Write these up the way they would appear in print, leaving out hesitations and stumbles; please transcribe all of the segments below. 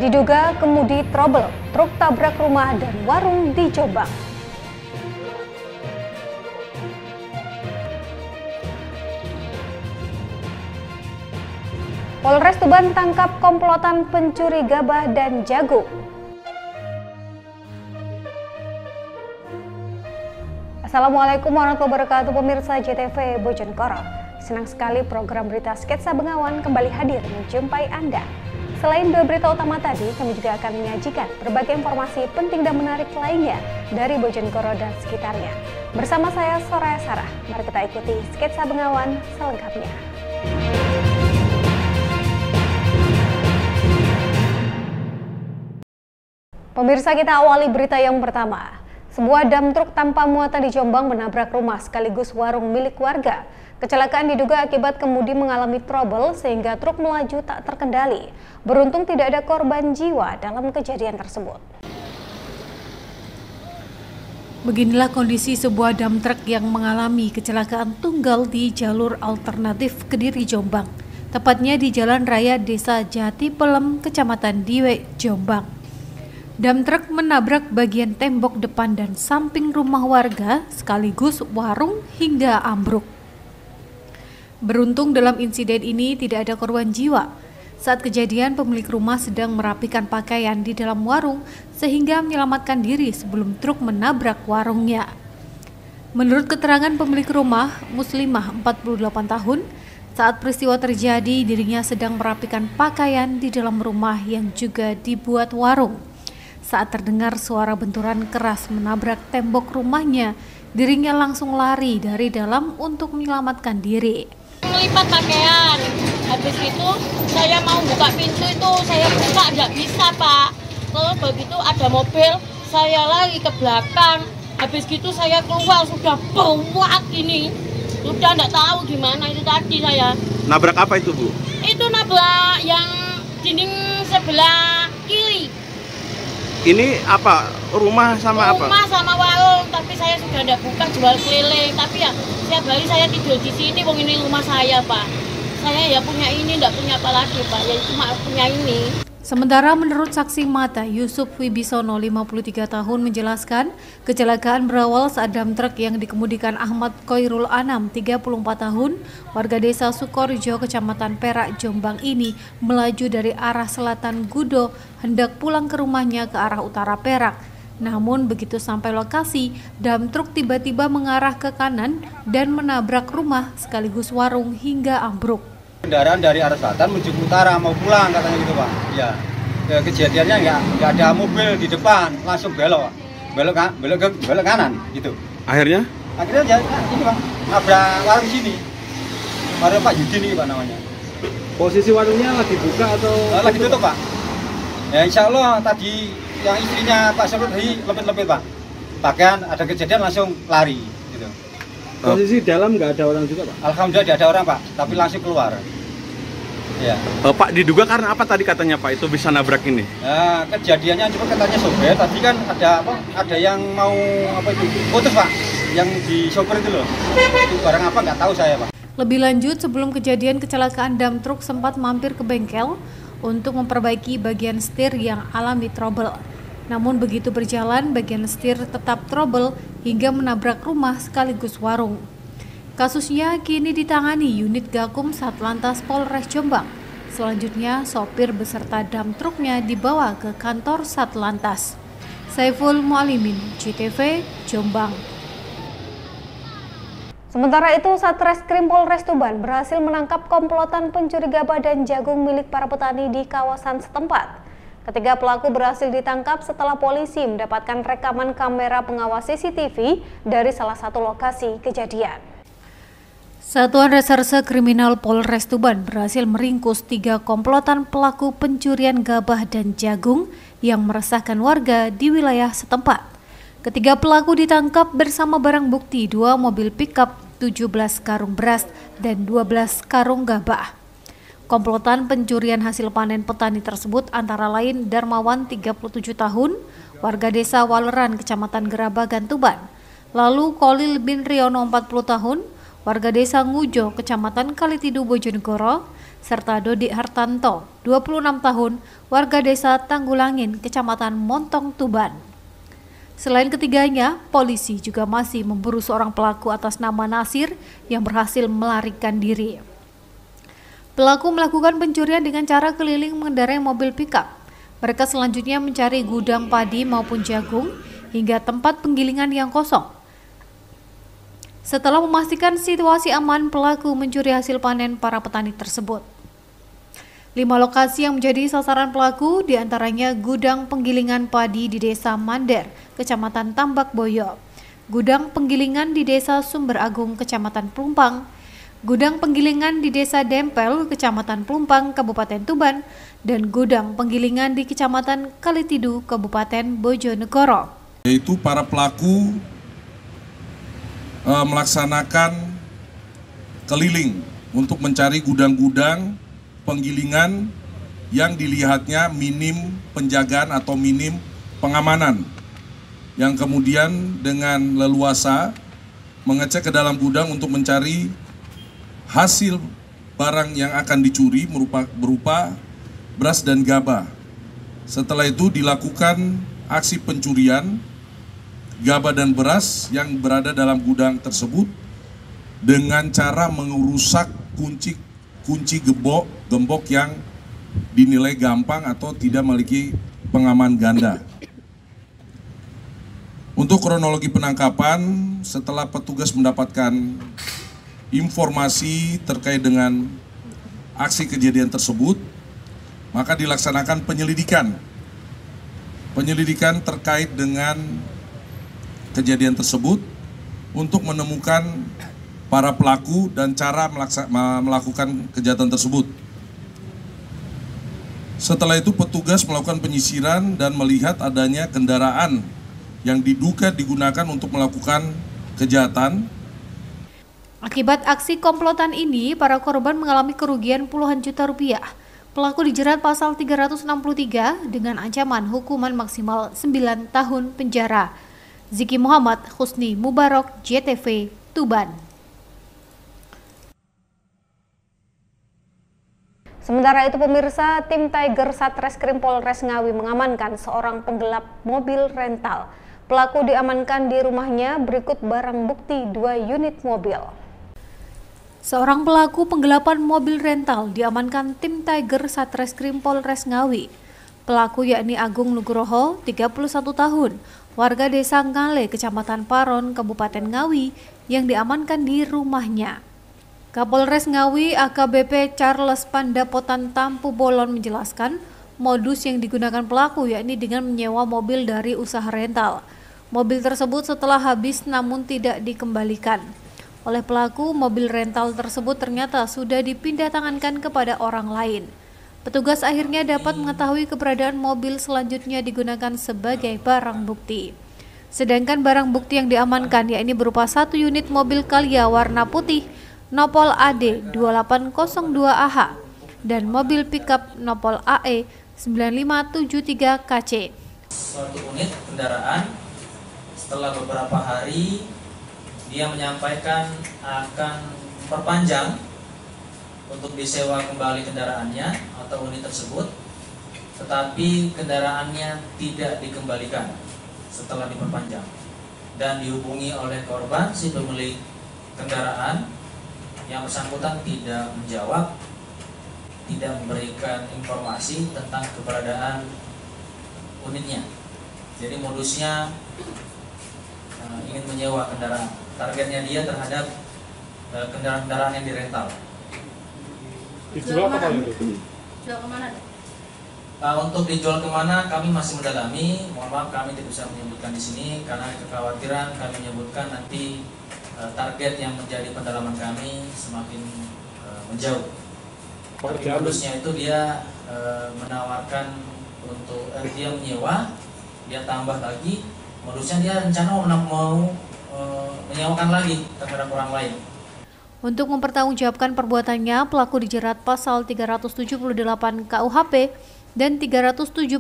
Diduga kemudi trouble, truk tabrak rumah dan warung di Jombang. Polres Tuban tangkap komplotan pencuri gabah dan jagung. Assalamualaikum warahmatullahi wabarakatuh, pemirsa JTV Bojonegoro. Senang sekali program berita Sketsa Bengawan kembali hadir menjumpai Anda. Selain dua berita utama tadi, kami juga akan menyajikan berbagai informasi penting dan menarik lainnya dari Bojonegoro dan sekitarnya. Bersama saya Soraya Sarah, mari kita ikuti Sketsa Bengawan selengkapnya. Pemirsa, kita awali berita yang pertama. Sebuah dam truk tanpa muatan di Jombang menabrak rumah sekaligus warung milik warga. Kecelakaan diduga akibat kemudi mengalami trouble sehingga truk melaju tak terkendali. Beruntung tidak ada korban jiwa dalam kejadian tersebut. Beginilah kondisi sebuah dam truk yang mengalami kecelakaan tunggal di jalur alternatif Kediri Jombang. Tepatnya di Jalan Raya Desa Jati Pelem, Kecamatan Diwe, Jombang. Dam truk menabrak bagian tembok depan dan samping rumah warga sekaligus warung hingga ambruk. Beruntung dalam insiden ini tidak ada korban jiwa. Saat kejadian pemilik rumah sedang merapikan pakaian di dalam warung sehingga menyelamatkan diri sebelum truk menabrak warungnya. Menurut keterangan pemilik rumah, Muslimah 48 tahun, saat peristiwa terjadi dirinya sedang merapikan pakaian di dalam rumah yang juga dibuat warung. Saat terdengar suara benturan keras menabrak tembok rumahnya, dirinya langsung lari dari dalam untuk menyelamatkan diri. Melipat pakaian, habis itu saya mau buka pintu itu saya buka nggak bisa Pak. Terus begitu ada mobil, saya lari ke belakang. Habis gitu saya keluar sudah bawak ini, sudah nggak tahu gimana itu tadi saya. Nabrak apa itu Bu? Itu nabrak yang dinding sebelah kiri. Ini apa? Rumah sama apa? Rumah sama warung, tapi saya sudah tidak buka jual keliling. Tapi ya setiap hari saya tidur di sini, wong ini rumah saya Pak. Saya ya punya ini, tidak punya apa lagi Pak, ya cuma punya ini. Sementara menurut saksi mata Yusuf Wibisono 53 tahun menjelaskan kecelakaan berawal saat dam truk yang dikemudikan Ahmad Koirul Anam 34 tahun warga desa Sukorejo Kecamatan Perak Jombang ini melaju dari arah selatan Gudo hendak pulang ke rumahnya ke arah utara Perak. Namun begitu sampai lokasi, dam truk tiba-tiba mengarah ke kanan dan menabrak rumah sekaligus warung hingga ambruk. Kendaraan dari arah selatan menuju ke utara mau pulang katanya gitu Pak. Ya, kejadiannya nggak ada mobil di depan, langsung belok kanan gitu. Akhirnya ya ini Pak, nabrak warung sini. Warung Pak Yudi nih Pak namanya. posisi warungnya lagi buka atau lagi tutup Pak? Ya insya Allah tadi yang istrinya Pak Sobet tadi lepet-lepet Pak. Bahkan ada kejadian langsung lari. posisi dalam nggak ada orang juga Pak? Alhamdulillah tidak ada orang Pak, tapi langsung keluar. Ya. Pak diduga karena apa tadi katanya Pak itu bisa nabrak ini? Nah, kejadiannya cuma katanya sopir. Tadi kan ada apa? Ada yang mau apa itu putus Pak, yang di sopir itu loh. Itu barang apa nggak tahu saya Pak. Lebih lanjut, sebelum kejadian kecelakaan dam truk sempat mampir ke bengkel untuk memperbaiki bagian setir yang alami trouble. Namun begitu berjalan, bagian setir tetap trouble hingga menabrak rumah sekaligus warung. Kasusnya kini ditangani unit Gakum Satlantas Polres Jombang. Selanjutnya, sopir beserta dam truknya dibawa ke kantor Satlantas. Saiful Mualimin, JTV, Jombang. Sementara itu, Satreskrim Polres Tuban berhasil menangkap komplotan pencuri gabah dan jagung milik para petani di kawasan setempat. Ketiga pelaku berhasil ditangkap setelah polisi mendapatkan rekaman kamera pengawas CCTV dari salah satu lokasi kejadian. Satuan Reserse Kriminal Polres Tuban berhasil meringkus 3 komplotan pelaku pencurian gabah dan jagung yang meresahkan warga di wilayah setempat. Ketiga pelaku ditangkap bersama barang bukti 2 mobil pickup, 17 karung beras, dan 12 karung gabah. Komplotan pencurian hasil panen petani tersebut antara lain Darmawan 37 tahun, warga desa Waleran, Kecamatan Gerabagan, Tuban. Lalu Kolil bin Riono 40 tahun, warga desa Ngujo, Kecamatan Kalitidu, Bojonegoro. serta Dodi Hartanto, 26 tahun, warga desa Tanggulangin, Kecamatan Montong, Tuban. Selain ketiganya, polisi juga masih memburu seorang pelaku atas nama Nasir yang berhasil melarikan diri. Pelaku melakukan pencurian dengan cara keliling mengendarai mobil pickup. Mereka selanjutnya mencari gudang padi maupun jagung hingga tempat penggilingan yang kosong. Setelah memastikan situasi aman, pelaku mencuri hasil panen para petani tersebut. 5 lokasi yang menjadi sasaran pelaku diantaranya gudang penggilingan padi di Desa Mander, Kecamatan Tambak Boyo, gudang penggilingan di Desa Sumber Agung, Kecamatan Plumpang, gudang penggilingan di Desa Dempel, Kecamatan Plumpang, Kabupaten Tuban, dan gudang penggilingan di Kecamatan Kalitidu, Kabupaten Bojonegoro. Yaitu para pelaku melaksanakan keliling untuk mencari gudang-gudang penggilingan yang dilihatnya minim penjagaan atau minim pengamanan, yang kemudian dengan leluasa mengecek ke dalam gudang untuk mencari hasil barang yang akan dicuri berupa beras dan gabah. Setelah itu dilakukan aksi pencurian gabah dan beras yang berada dalam gudang tersebut dengan cara merusak kunci gembok yang dinilai gampang atau tidak memiliki pengaman ganda. Untuk kronologi penangkapan, setelah petugas mendapatkan informasi terkait dengan aksi kejadian tersebut, maka dilaksanakan penyelidikan terkait dengan kejadian tersebut untuk menemukan para pelaku dan cara melakukan kejahatan tersebut. Setelah itu petugas melakukan penyisiran dan melihat adanya kendaraan yang diduga digunakan untuk melakukan kejahatan. Akibat aksi komplotan ini, para korban mengalami kerugian puluhan juta rupiah. Pelaku dijerat pasal 363 dengan ancaman hukuman maksimal 9 tahun penjara. Ziki Muhammad, Husni Mubarak, JTV, Tuban. Sementara itu pemirsa, tim Tiger Satreskrim Polres Ngawi mengamankan seorang penggelap mobil rental. Pelaku diamankan di rumahnya, berikut barang bukti 2 unit mobil. Seorang pelaku penggelapan mobil rental diamankan tim Tiger Satreskrim Polres Ngawi. Pelaku yakni Agung Nugroho, 31 tahun, warga desa Ngale, Kecamatan Paron, Kabupaten Ngawi, yang diamankan di rumahnya. Kapolres Ngawi AKBP Charles Pandapotan Tampu Bolon menjelaskan modus yang digunakan pelaku yakni dengan menyewa mobil dari usaha rental. Mobil tersebut setelah habis namun tidak dikembalikan. Oleh pelaku, mobil rental tersebut ternyata sudah dipindah tangankan kepada orang lain. Petugas akhirnya dapat mengetahui keberadaan mobil selanjutnya digunakan sebagai barang bukti. Sedangkan barang bukti yang diamankan yakni berupa 1 unit mobil Calya warna putih Nopol AD 2802AH dan mobil pickup Nopol AE 9573 KC. Suatu unit kendaraan setelah beberapa hari dia menyampaikan akan perpanjang untuk disewa kembali kendaraannya atau unit tersebut, tetapi kendaraannya tidak dikembalikan setelah diperpanjang dan dihubungi oleh korban si pemilik kendaraan. Yang bersangkutan tidak menjawab, tidak memberikan informasi tentang keberadaan unitnya. Jadi modusnya ingin menyewa kendaraan. Targetnya dia terhadap kendaraan-kendaraan yang dirental. Dijual kemana itu? Jual kemana? Untuk dijual kemana kami masih mendalami. Mohon maaf kami tidak bisa menyebutkan di sini karena kekhawatiran kami menyebutkan nanti target yang menjadi pendalaman kami semakin menjauh. Modusnya itu dia menawarkan untuk dia menyewa, dia tambah lagi. Modusnya dia rencana mau menyewakan lagi terhadap orang lain. Untuk mempertanggungjawabkan perbuatannya, pelaku dijerat pasal 378 KUHP dan 372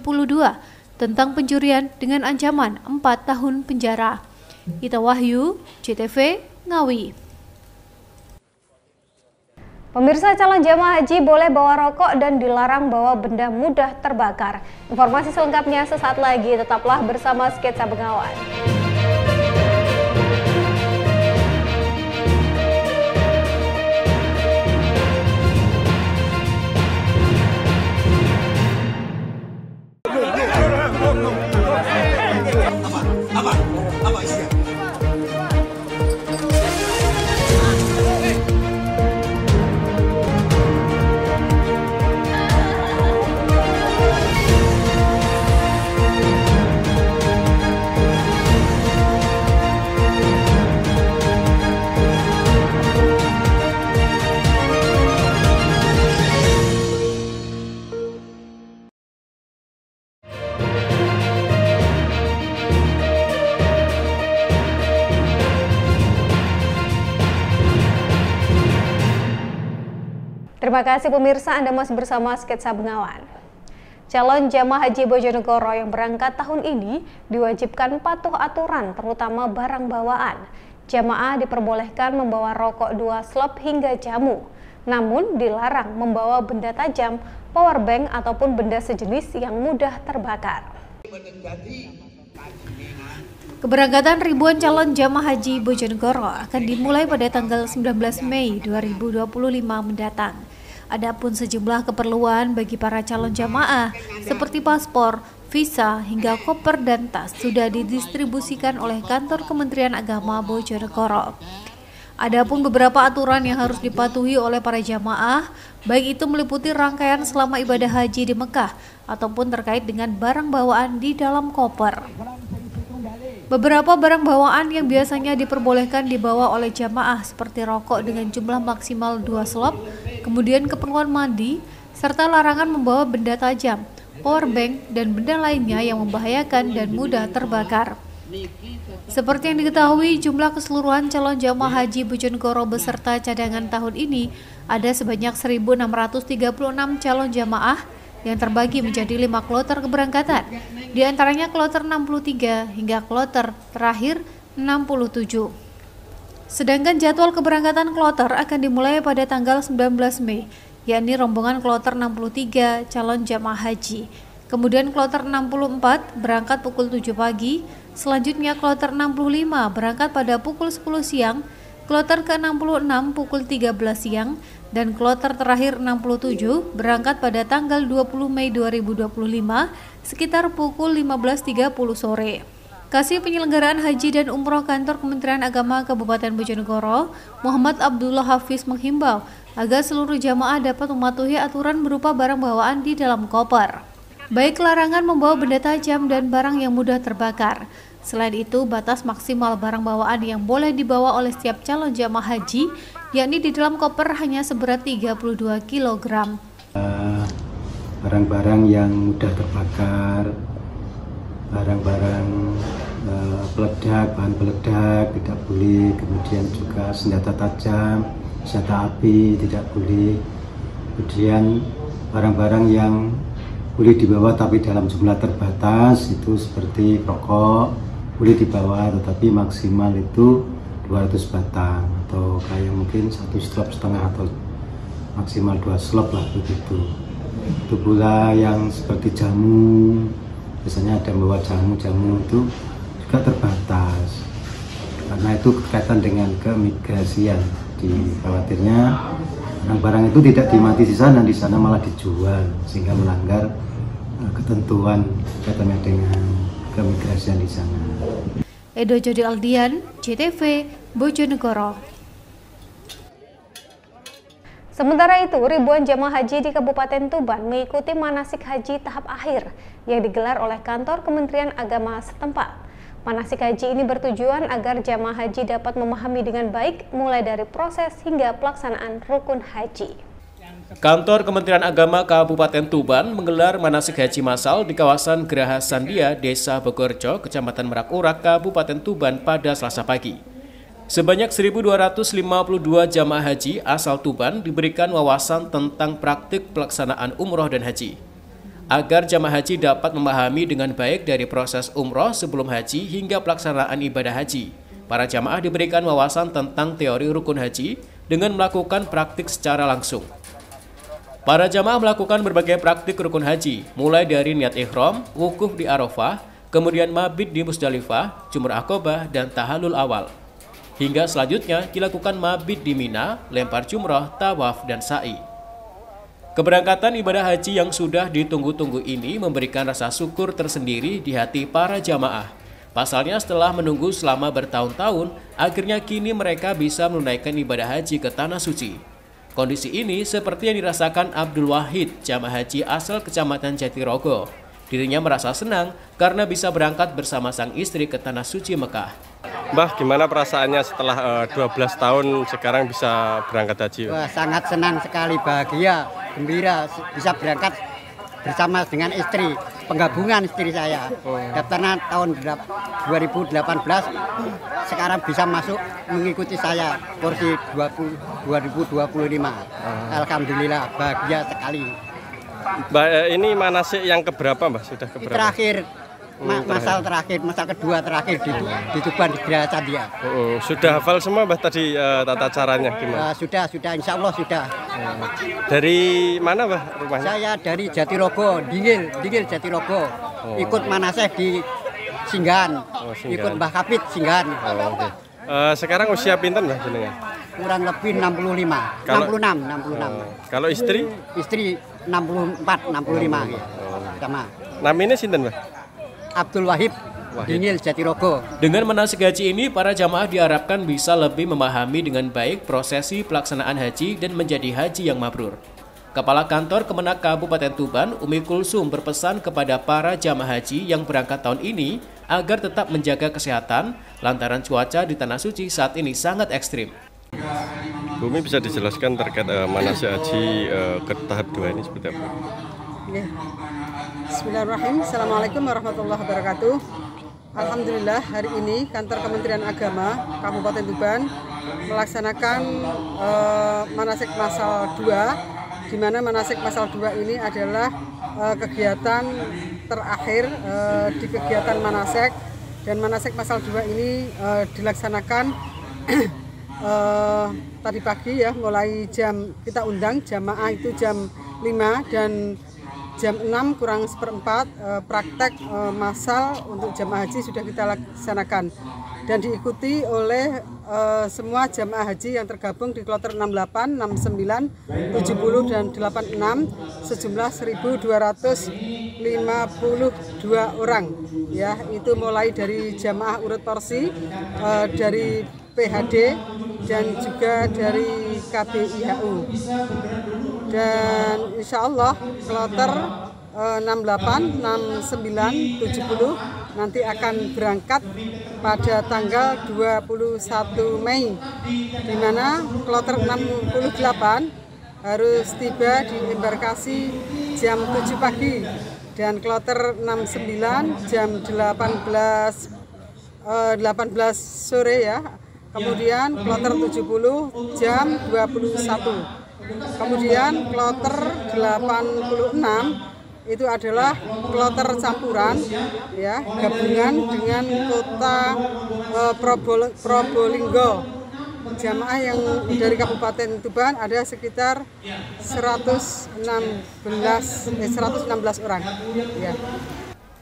tentang pencurian dengan ancaman 4 tahun penjara. Ita Wahyu, JTV, Ngawi. Pemirsa, calon jemaah haji boleh bawa rokok dan dilarang bawa benda mudah terbakar. Informasi selengkapnya sesaat lagi, tetaplah bersama Sketsa Bengawan. Apa isinya? Terima kasih pemirsa, Anda masih bersama Sketsa Bengawan. Calon jamaah haji Bojonegoro yang berangkat tahun ini diwajibkan patuh aturan, terutama barang bawaan. Jamaah diperbolehkan membawa rokok 2 slop hingga jamu, namun dilarang membawa benda tajam, powerbank ataupun benda sejenis yang mudah terbakar. Keberangkatan ribuan calon jamaah haji Bojonegoro akan dimulai pada tanggal 19 Mei 2025 mendatang. Adapun sejumlah keperluan bagi para calon jamaah seperti paspor, visa, hingga koper dan tas sudah didistribusikan oleh kantor Kementerian Agama Bojonegoro. Adapun beberapa aturan yang harus dipatuhi oleh para jamaah, baik itu meliputi rangkaian selama ibadah haji di Mekah ataupun terkait dengan barang bawaan di dalam koper. Beberapa barang bawaan yang biasanya diperbolehkan dibawa oleh jamaah seperti rokok dengan jumlah maksimal 2 slop, kemudian keperluan mandi, serta larangan membawa benda tajam, powerbank, dan benda lainnya yang membahayakan dan mudah terbakar. Seperti yang diketahui, jumlah keseluruhan calon jamaah haji Bojonegoro beserta cadangan tahun ini ada sebanyak 1.636 calon jamaah yang terbagi menjadi 5 kloter keberangkatan, di antaranya kloter 63 hingga kloter terakhir 67. Sedangkan jadwal keberangkatan kloter akan dimulai pada tanggal 19 Mei, yakni rombongan kloter 63 calon jamaah haji. Kemudian kloter 64 berangkat pukul 7 pagi, selanjutnya kloter 65 berangkat pada pukul 10 siang, kloter ke-66 pukul 13 siang, dan kloter terakhir 67 berangkat pada tanggal 20 Mei 2025 sekitar pukul 15.30 sore. Kasih Penyelenggaraan Haji dan Umroh Kantor Kementerian Agama Kabupaten Bojonegoro, Muhammad Abdullah Hafiz menghimbau agar seluruh jamaah dapat mematuhi aturan berupa barang bawaan di dalam koper, baik larangan membawa benda tajam dan barang yang mudah terbakar. Selain itu, batas maksimal barang bawaan yang boleh dibawa oleh setiap calon jamaah haji, yakni di dalam koper hanya seberat 32 kg. Barang-barang yang mudah terbakar, barang-barang peledak, bahan peledak tidak boleh, kemudian juga senjata tajam, senjata api tidak boleh, kemudian barang-barang yang boleh dibawa tapi dalam jumlah terbatas itu seperti rokok boleh dibawa tetapi maksimal itu 200 batang atau kayak mungkin 1 slop setengah atau maksimal 2 slop lah begitu. Itu pula yang seperti jamu, biasanya ada membawa jamu itu juga terbatas karena itu berkaitan dengan keimigrasian. Dikhawatirnya barang-barang itu tidak dimati di sana malah dijual sehingga melanggar ketentuan kaitannya dengan keimigrasian di sana. Edo Jody Aldian, JTV, Bojonegoro. Sementara itu, ribuan jamaah haji di Kabupaten Tuban mengikuti manasik haji tahap akhir yang digelar oleh kantor Kementerian Agama setempat. Manasik haji ini bertujuan agar jamaah haji dapat memahami dengan baik mulai dari proses hingga pelaksanaan rukun haji. Kantor Kementerian Agama Kabupaten Tuban menggelar manasik haji massal di kawasan Geraha Sandia, Desa Bogorjo, Kecamatan Merak Urak, Kabupaten Tuban pada Selasa pagi. Sebanyak 1.252 jamaah haji asal Tuban diberikan wawasan tentang praktik pelaksanaan umroh dan haji. Agar jamaah haji dapat memahami dengan baik dari proses umroh sebelum haji hingga pelaksanaan ibadah haji, para jamaah diberikan wawasan tentang teori rukun haji, dengan melakukan praktik secara langsung. Para jamaah melakukan berbagai praktik rukun haji, mulai dari niat ihram, wukuf di Arafah, kemudian mabit di Musdalifah, Jumrah Aqobah, dan tahalul awal. Hingga selanjutnya dilakukan mabit di Mina, lempar jumrah, tawaf, dan sa'i. Keberangkatan ibadah haji yang sudah ditunggu-tunggu ini memberikan rasa syukur tersendiri di hati para jamaah. Pasalnya setelah menunggu selama bertahun-tahun, akhirnya kini mereka bisa menunaikan ibadah haji ke Tanah Suci. Kondisi ini seperti yang dirasakan Abdul Wahid, jamaah haji asal Kecamatan Jatirogo. Dirinya merasa senang karena bisa berangkat bersama sang istri ke Tanah Suci Mekah. Mbah, gimana perasaannya setelah 12 tahun sekarang bisa berangkat haji? Wah, sangat senang sekali, bahagia, gembira bisa berangkat bersama dengan istri, penggabungan istri saya. Daftarnya tahun 2018, sekarang bisa masuk mengikuti saya kursi 2025. Alhamdulillah, bahagia sekali. Mbak, ini manasik yang keberapa, Mbak? Sudah keberapa? Terakhir, masal kedua terakhir di Tuban di Geraha Sandia. Sudah hafal semua, Mbak, tadi tata caranya gimana? Sudah, insya Allah sudah. Dari mana, Mbak, rumahnya? Saya dari Jatirogo, Dingil Jatirogo. Ikut manasik di Singgahan. Ikut Mbah Kapit Singgahan. Sekarang usia pinten, Mbak, jenengan? Kurang lebih 65. 66. Kalau istri? Istri 64, 65 ya. Sama. Namanya sinten, Mbak? Abdul Wahid, Dingil Jatirogo. Dengan manasik haji ini, para jamaah diharapkan bisa lebih memahami dengan baik prosesi pelaksanaan haji dan menjadi haji yang mabrur. Kepala Kantor Kemenak Kabupaten Tuban, Umi Kulsum, berpesan kepada para jamaah haji yang berangkat tahun ini agar tetap menjaga kesehatan lantaran cuaca di Tanah Suci saat ini sangat ekstrim. Bumi, bisa dijelaskan terkait manasik haji ke tahap 2 ini seperti apa? Bismillahirrahmanirrahim. Assalamualaikum warahmatullahi wabarakatuh. Alhamdulillah, hari ini Kantor Kementerian Agama Kabupaten Tuban melaksanakan manasik masal 2, di mana manasik masal 2 ini adalah kegiatan terakhir di kegiatan manasik, dan manasik masal 2 ini dilaksanakan tadi pagi ya, mulai kita undang jamaah itu jam 5 dan jam 6 kurang seperempat praktek massal untuk jamaah haji sudah kita laksanakan dan diikuti oleh semua jamaah haji yang tergabung di kloter 68, 69, 70 dan 86 sejumlah 1.252 orang ya, itu mulai dari jamaah urut porsi, dari PHD dan juga dari KBIHU. Dan insya Allah kloter 68, 69, 70 nanti akan berangkat pada tanggal 21 Mei, di mana kloter 68 harus tiba di embarkasi jam 7 pagi dan kloter 69 jam 18 sore ya. Kemudian kloter 70 jam 21. Kemudian kloter 86 itu adalah kloter campuran ya, gabungan dengan kota Probolinggo. Jamaah yang dari Kabupaten Tuban ada sekitar 116 orang ya.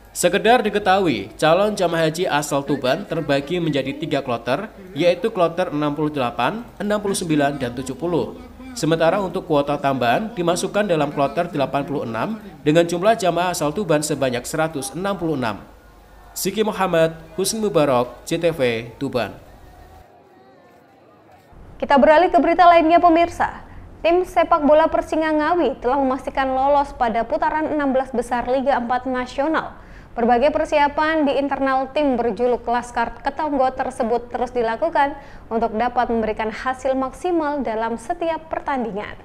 Sekedar diketahui, calon jamaah haji asal Tuban terbagi menjadi 3 kloter, yaitu kloter 68, 69, dan 70. Sementara untuk kuota tambahan dimasukkan dalam kloter 86 dengan jumlah jamaah asal Tuban sebanyak 166. Siki Muhammad, Husni Mubarak, JTV, Tuban. Kita beralih ke berita lainnya, pemirsa. Tim sepak bola Persingangawi telah memastikan lolos pada putaran 16 besar Liga 4 Nasional. Berbagai persiapan di internal tim berjuluk Laskar Ketonggo tersebut terus dilakukan untuk dapat memberikan hasil maksimal dalam setiap pertandingan.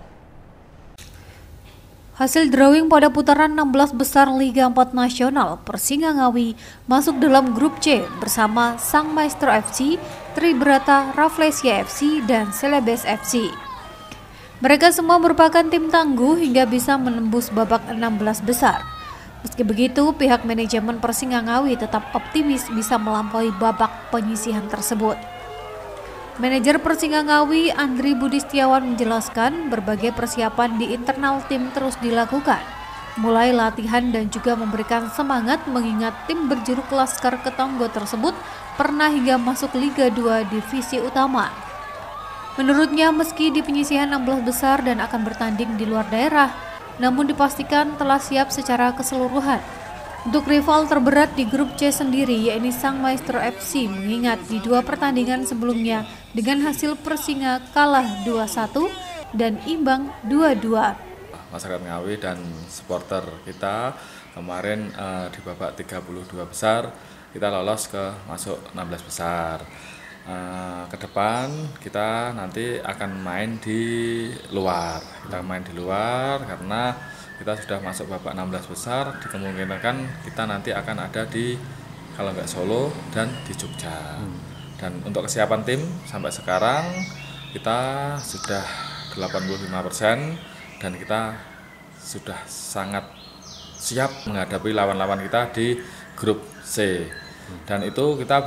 Hasil drawing pada putaran 16 besar Liga 4 Nasional, Persingangawi masuk dalam grup C bersama Sang Maestro FC, Tribrata, Rafflesia FC, dan Celebes FC. Mereka semua merupakan tim tangguh hingga bisa menembus babak 16 besar. Meski begitu, pihak manajemen Persingangawi tetap optimis bisa melampaui babak penyisihan tersebut. Manajer Persinga Ngawi Andri Budi Setiawan menjelaskan berbagai persiapan di internal tim terus dilakukan, mulai latihan dan juga memberikan semangat mengingat tim berjuluk Laskar Ketonggo tersebut pernah hingga masuk Liga 2 Divisi Utama. Menurutnya meski di penyisihan 16 besar dan akan bertanding di luar daerah, namun dipastikan telah siap secara keseluruhan. Untuk rival terberat di grup C sendiri yakni Sang Maestro FC mengingat di 2 pertandingan sebelumnya dengan hasil Persinga kalah 2-1 dan imbang 2-2. Masyarakat Ngawi dan supporter kita kemarin di babak 32 besar kita lolos ke masuk 16 besar. Ke depan kita nanti akan main di luar. Kita main di luar karena kita sudah masuk babak 16 besar, dikemungkinkan kita nanti akan ada di kalau nggak Solo dan di Jogja. Dan untuk kesiapan tim sampai sekarang kita sudah 85% dan kita sudah sangat siap menghadapi lawan-lawan kita di grup C. Dan itu kita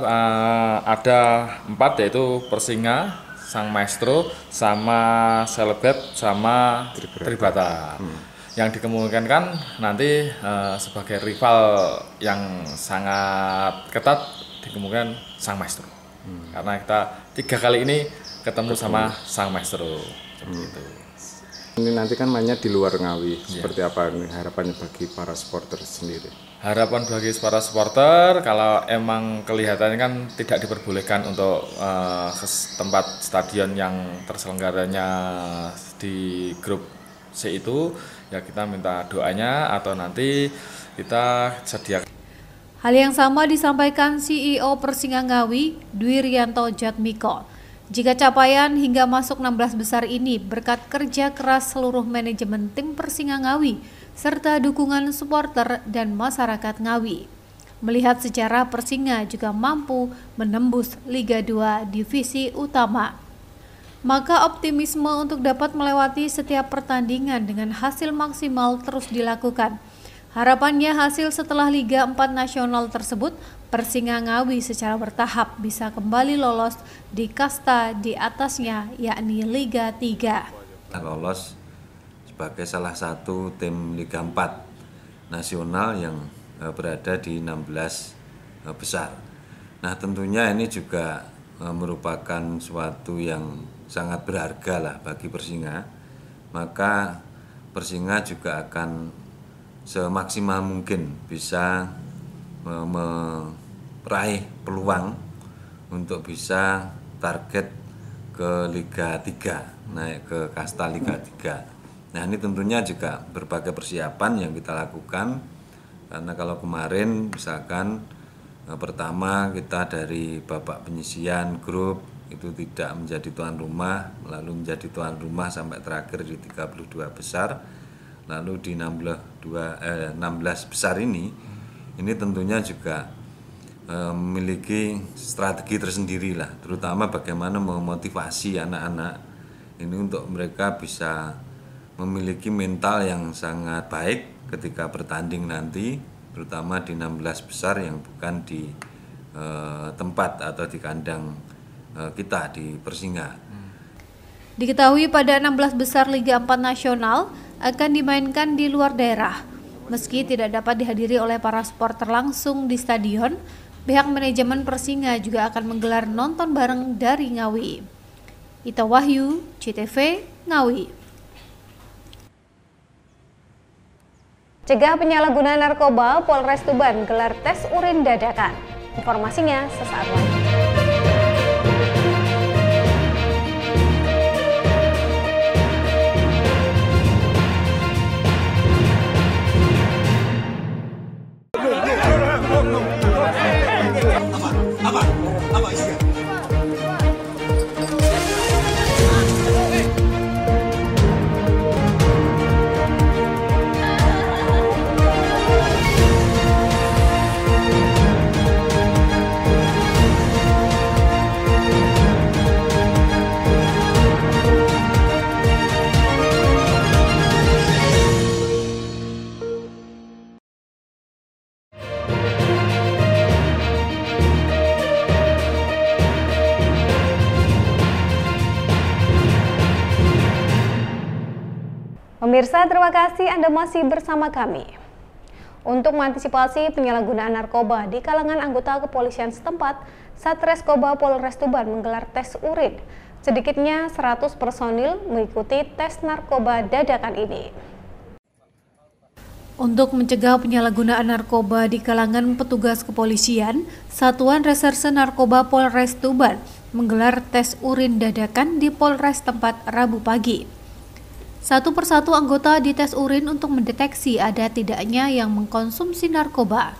ada 4 yaitu Persinga, Sang Maestro, sama Selebet, sama Tribata. Yang dikemungkinkan nanti sebagai rival yang sangat ketat dikemungkinan Sang Maestro. Karena kita 3 kali ini ketemu sama Sang Maestro. Seperti itu. Ini nanti kan mainnya di luar Ngawi. Seperti apa ini harapannya bagi para supporter sendiri? Harapan bagi para supporter kalau emang kelihatannya kan tidak diperbolehkan untuk ke tempat stadion yang terselenggaranya di grup C itu, ya kita minta doanya atau nanti kita sediakan. Hal yang sama disampaikan CEO Persinga Ngawi, Dwi Rianto Jatmiko. Jika capaian hingga masuk 16 besar ini berkat kerja keras seluruh manajemen tim Persinga Ngawi serta dukungan supporter dan masyarakat Ngawi. Melihat sejarah Persinga juga mampu menembus Liga 2 Divisi Utama, maka optimisme untuk dapat melewati setiap pertandingan dengan hasil maksimal terus dilakukan. Harapannya hasil setelah Liga 4 Nasional tersebut, Persinga Ngawi secara bertahap bisa kembali lolos di kasta di atasnya, yakni Liga 3. Lolos sebagai salah satu tim Liga 4 Nasional yang berada di 16 besar. Nah tentunya ini juga merupakan suatu yang sangat berharga lah bagi Persinga, maka Persinga juga akan semaksimal mungkin bisa meraih peluang untuk bisa target ke Liga 3, naik ke kasta Liga 3. Nah ini tentunya juga berbagai persiapan yang kita lakukan, karena kalau kemarin misalkan pertama kita dari babak penyisian grup itu tidak menjadi tuan rumah, lalu menjadi tuan rumah sampai terakhir di 32 besar, lalu di 16 besar ini tentunya juga memiliki strategi tersendiri lah, terutama bagaimana memotivasi anak-anak ini untuk mereka bisa memiliki mental yang sangat baik ketika bertanding nanti, terutama di 16 besar yang bukan di tempat atau di kandang kita di Persinga. Diketahui pada 16 besar Liga 4 Nasional akan dimainkan di luar daerah. Meski tidak dapat dihadiri oleh para supporter langsung di stadion, pihak manajemen Persinga juga akan menggelar nonton bareng dari Ngawi. Ita Wahyu, CTV, Ngawi. Cegah penyalahgunaan narkoba, Polres Tuban gelar tes urin dadakan. Informasinya sesaat lagi. Apa isinya? Pemirsa, terima kasih Anda masih bersama kami. Untuk mengantisipasi penyalahgunaan narkoba di kalangan anggota kepolisian setempat, Satreskoba Polres Tuban menggelar tes urin. Sedikitnya 100 personil mengikuti tes narkoba dadakan ini. Untuk mencegah penyalahgunaan narkoba di kalangan petugas kepolisian, Satuan Reserse Narkoba Polres Tuban menggelar tes urin dadakan di Polres tempat Rabu pagi. Satu persatu anggota dites urin untuk mendeteksi ada tidaknya yang mengkonsumsi narkoba.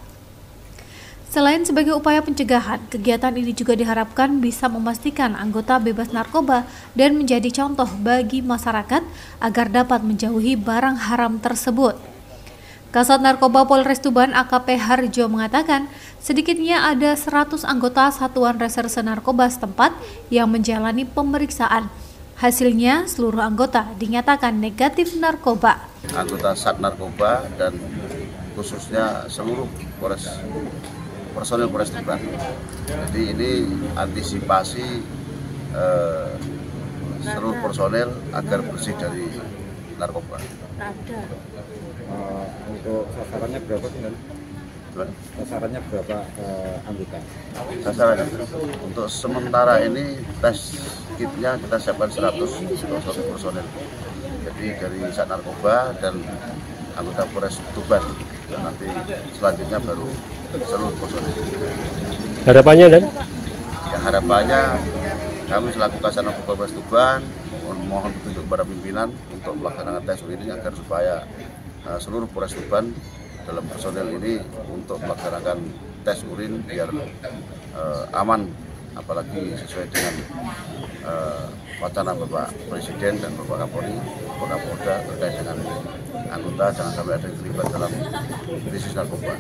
Selain sebagai upaya pencegahan, kegiatan ini juga diharapkan bisa memastikan anggota bebas narkoba dan menjadi contoh bagi masyarakat agar dapat menjauhi barang haram tersebut. Kasat Narkoba Polres Tuban AKP Harjo mengatakan, sedikitnya ada 100 anggota Satuan Reserse Narkoba setempat yang menjalani pemeriksaan. Hasilnya, seluruh anggota dinyatakan negatif narkoba. Anggota Sat Narkoba dan khususnya seluruh personil Polres Tuban. Jadi ini antisipasi seluruh personil agar bersih dari narkoba. Untuk sasarannya berapa sih? Sasarannya berapa anggota? Sasarannya untuk sementara ini tes kitnya kita siapkan 100 personil. Jadi dari Sat Narkoba dan anggota Polres Tuban. Dan nanti selanjutnya baru seluruh personil. Harapannya dan? Ya, harapannya kami selaku Kasat Narkoba Polres Tuban mohon petunjuk kepada pimpinan untuk melaksanakan tes ini agar supaya seluruh Polres Tuban dalam personil ini untuk melaksanakan tes urin biar aman, apalagi sesuai dengan wacana Bapak Presiden dan Bapak Kapolri, Bapak Kapolda terkait dengan anggota jangan sampai ada yang terlibat dalam bisnis narkoba.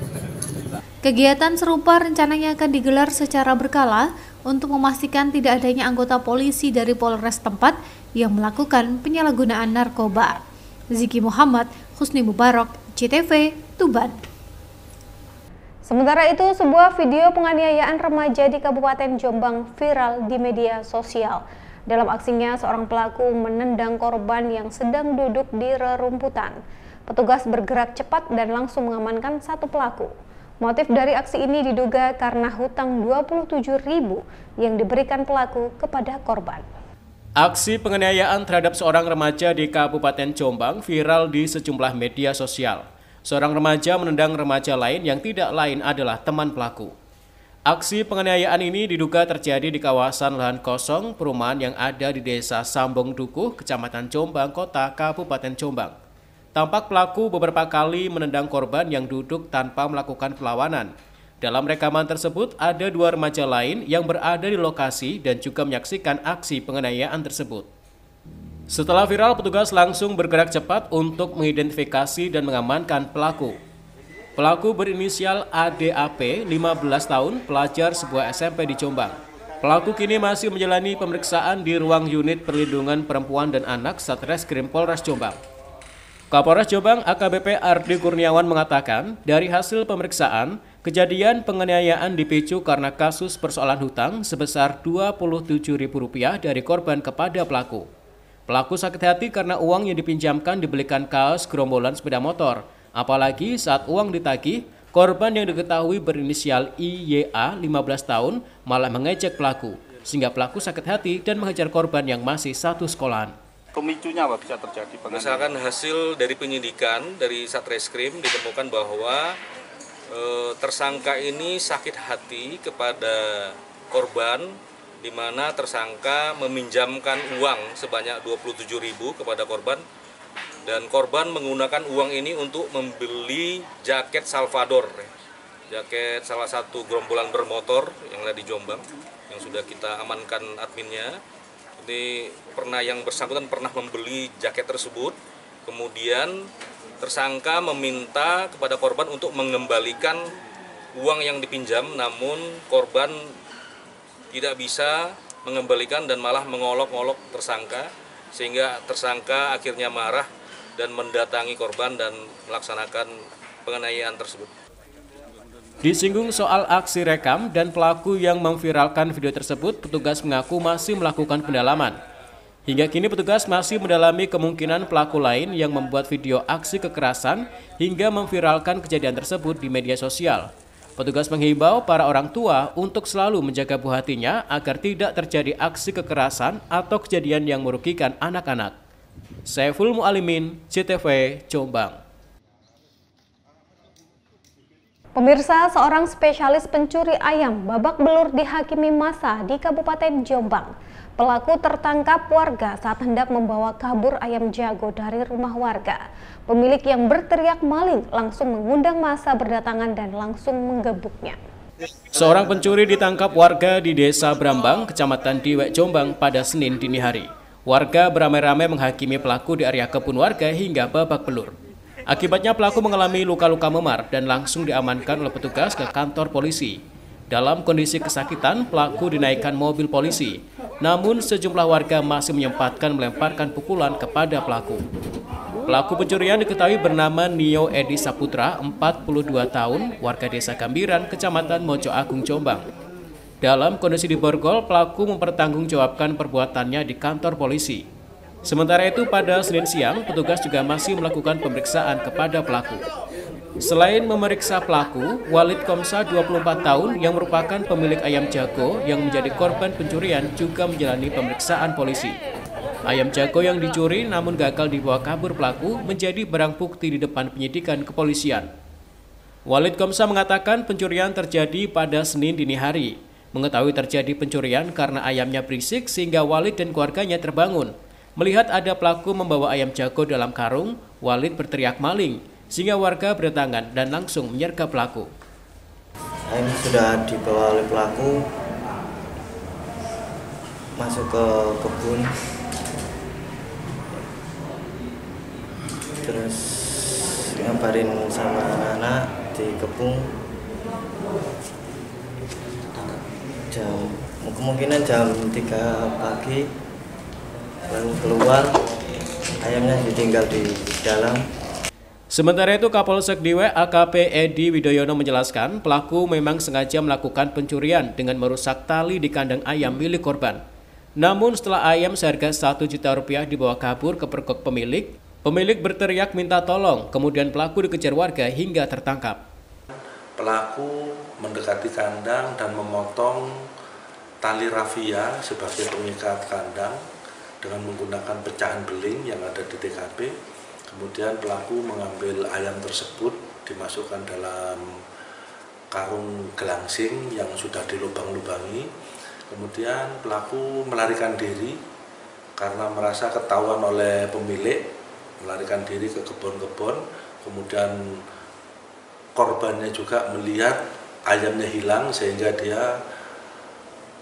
Kegiatan serupa rencananya akan digelar secara berkala untuk memastikan tidak adanya anggota polisi dari Polres tempat yang melakukan penyalahgunaan narkoba. Ziki Muhammad, Husni Mubarak, CTV, Tuban. Sementara itu, sebuah video penganiayaan remaja di Kabupaten Jombang viral di media sosial. Dalam aksinya, seorang pelaku menendang korban yang sedang duduk di rerumputan. Petugas bergerak cepat dan langsung mengamankan satu pelaku. Motif dari aksi ini diduga karena hutang 27.000 yang diberikan pelaku kepada korban. Aksi penganiayaan terhadap seorang remaja di Kabupaten Jombang viral di sejumlah media sosial. Seorang remaja menendang remaja lain yang tidak lain adalah teman pelaku. Aksi penganiayaan ini diduga terjadi di kawasan lahan kosong perumahan yang ada di Desa Sambong Dukuh, Kecamatan Jombang, Kota Kabupaten Jombang. Tampak pelaku beberapa kali menendang korban yang duduk tanpa melakukan perlawanan. Dalam rekaman tersebut ada dua remaja lain yang berada di lokasi dan juga menyaksikan aksi penganiayaan tersebut. Setelah viral, petugas langsung bergerak cepat untuk mengidentifikasi dan mengamankan pelaku. Pelaku berinisial ADAP, 15 tahun, pelajar sebuah SMP di Jombang. Pelaku kini masih menjalani pemeriksaan di ruang unit perlindungan perempuan dan anak Satreskrim Polres Jombang. Kapolres Jombang AKBP Ardi Kurniawan mengatakan, dari hasil pemeriksaan, kejadian penganiayaan dipicu karena kasus persoalan hutang sebesar Rp27.000 dari korban kepada pelaku. Pelaku sakit hati karena uang yang dipinjamkan dibelikan kaos gerombolan sepeda motor. Apalagi saat uang ditagih, korban yang diketahui berinisial IYA 15 tahun malah mengejek pelaku, sehingga pelaku sakit hati dan menghajar korban yang masih satu sekolahan. Pemicunya apa bisa terjadi? Misalkan hasil dari penyidikan dari Satreskrim ditemukan bahwa tersangka ini sakit hati kepada korban, di mana tersangka meminjamkan uang sebanyak 27.000 kepada korban, dan korban menggunakan uang ini untuk membeli jaket Salvador, jaket salah satu gerombolan bermotor yang ada di Jombang, yang sudah kita amankan adminnya. Jadi yang bersangkutan pernah membeli jaket tersebut, kemudian tersangka meminta kepada korban untuk mengembalikan uang yang dipinjam, namun korban tidak bisa mengembalikan dan malah mengolok-olok tersangka, sehingga tersangka akhirnya marah dan mendatangi korban dan melaksanakan penganiayaan tersebut. Disinggung soal aksi rekam dan pelaku yang memviralkan video tersebut, petugas mengaku masih melakukan pendalaman. Hingga kini petugas masih mendalami kemungkinan pelaku lain yang membuat video aksi kekerasan hingga memviralkan kejadian tersebut di media sosial. Petugas menghimbau para orang tua untuk selalu menjaga buah hatinya agar tidak terjadi aksi kekerasan atau kejadian yang merugikan anak-anak. Saiful Mualimin, CTV, Jombang. Pemirsa, seorang spesialis pencuri ayam babak belur dihakimi massa di Kabupaten Jombang. Pelaku tertangkap warga saat hendak membawa kabur ayam jago dari rumah warga. Pemilik yang berteriak maling langsung mengundang massa berdatangan dan langsung menggebuknya. Seorang pencuri ditangkap warga di Desa Brambang, Kecamatan Diwek, Jombang pada Senin dini hari. Warga beramai-ramai menghakimi pelaku di area kebun warga hingga babak belur. Akibatnya pelaku mengalami luka-luka memar dan langsung diamankan oleh petugas ke kantor polisi. Dalam kondisi kesakitan, pelaku dinaikkan mobil polisi. Namun sejumlah warga masih menyempatkan melemparkan pukulan kepada pelaku. Pelaku pencurian diketahui bernama Nio Edi Saputra, 42 tahun, warga Desa Gambiran, Kecamatan Mojo Agung, Jombang. Dalam kondisi diborgol, pelaku mempertanggungjawabkan perbuatannya di kantor polisi. Sementara itu pada Senin siang, petugas juga masih melakukan pemeriksaan kepada pelaku. Selain memeriksa pelaku, Walid Komsa 24 tahun yang merupakan pemilik ayam jago yang menjadi korban pencurian juga menjalani pemeriksaan polisi. Ayam jago yang dicuri namun gagal dibawa kabur pelaku menjadi barang bukti di depan penyidikan kepolisian. Walid Komsa mengatakan pencurian terjadi pada Senin dini hari. Mengetahui terjadi pencurian karena ayamnya berisik sehingga Walid dan keluarganya terbangun. Melihat ada pelaku membawa ayam jago dalam karung, Walid berteriak maling, sehingga warga berdatangan dan langsung menyergap pelaku. Ayam sudah dibawa oleh pelaku masuk ke kebun, terus ngabarin sama anak-anak di kebun. Kemungkinan jam 3 pagi. Lalu keluar, ayamnya ditinggal di dalam. Sementara itu Kapolsek Diwek AKP Edi Widoyono menjelaskan pelaku memang sengaja melakukan pencurian dengan merusak tali di kandang ayam milik korban. Namun setelah ayam seharga Rp1 juta dibawa kabur ke pergok pemilik berteriak minta tolong, kemudian pelaku dikejar warga hingga tertangkap. Pelaku mendekati kandang dan memotong tali rafia sebagai pengikat kandang dengan menggunakan pecahan beling yang ada di TKP. Kemudian pelaku mengambil ayam tersebut, dimasukkan dalam karung gelangsing yang sudah dilubang-lubangi. Kemudian pelaku melarikan diri karena merasa ketahuan oleh pemilik, melarikan diri ke kebun-kebun. Kemudian korbannya juga melihat ayamnya hilang sehingga dia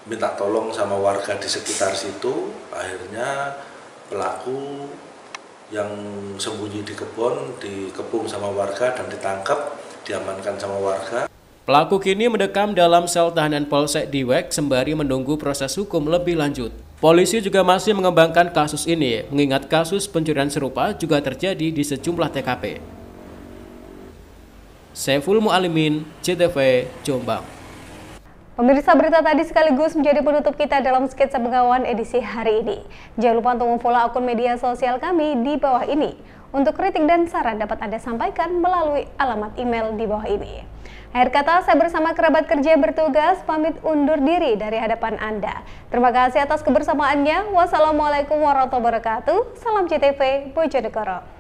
minta tolong sama warga di sekitar situ. Akhirnya pelaku yang sembunyi di kebun dikepung sama warga dan ditangkap, diamankan sama warga. Pelaku kini mendekam dalam sel tahanan Polsek Diwek sembari menunggu proses hukum lebih lanjut. Polisi juga masih mengembangkan kasus ini, mengingat kasus pencurian serupa juga terjadi di sejumlah TKP. Saiful Mualimin, CTV, Jombang. Pemirsa, berita tadi sekaligus menjadi penutup kita dalam sketsa Bengawan edisi hari ini. Jangan lupa untuk memfollow akun media sosial kami di bawah ini. Untuk kritik dan saran dapat Anda sampaikan melalui alamat email di bawah ini. Akhir kata, saya bersama kerabat kerja bertugas pamit undur diri dari hadapan Anda. Terima kasih atas kebersamaannya. Wassalamualaikum warahmatullahi wabarakatuh. Salam CTV Bojonegoro.